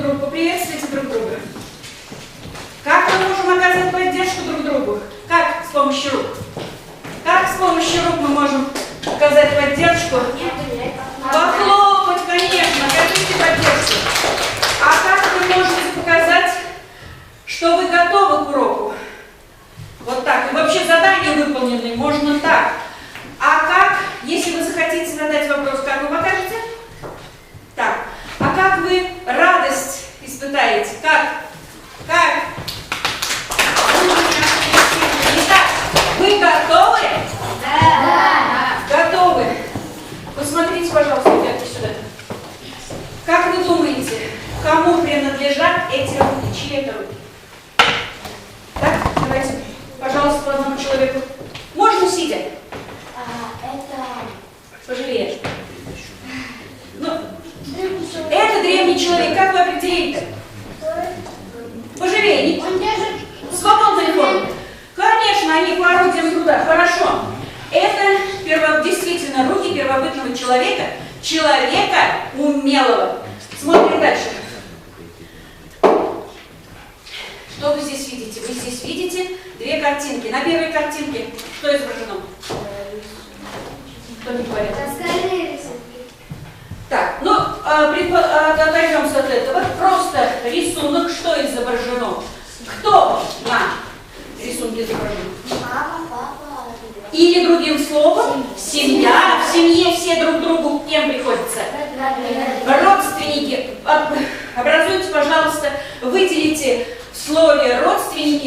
друг друга, поприветствуйте друг друга. Как мы можем оказывать поддержку друг другу? Как с помощью рук? Как с помощью рук мы можем оказать поддержку? Похлопать, конечно, окажите поддержку. А как вы можете показать, что вы готовы к уроку? Вот так. И вообще задания выполнены можно так. А как, если вы захотите задать вопрос, как вы покажете? Так. А как вы радость испытаете? Как? Как? Итак, вы готовы? Да. Готовы? Посмотрите, пожалуйста, ребятки, сюда. Как вы думаете, кому принадлежат эти руки? Чьи это руки? Так, давайте, пожалуйста, по одному человеку. Можно сидя? Пожалеешь. Ну, это древний человек. Как вы определили-то? Поживее. Он держит Свободной формы. Конечно, они по орудиям труда. Хорошо. Это действительно руки первобытного человека. Человека умелого. Смотрим дальше. Что вы здесь видите? Вы здесь видите две картинки. На первой картинке что изображено? Кто не говорит? Остальные рисунки. Так, ну, отойдемся от этого. Просто рисунок, что изображено? Кто на рисунке изображен? Мама, папа. Или другим словом, семья. В семье все друг другу кем приходится? Родственники. Образуйте, пожалуйста, выделите в слове родственники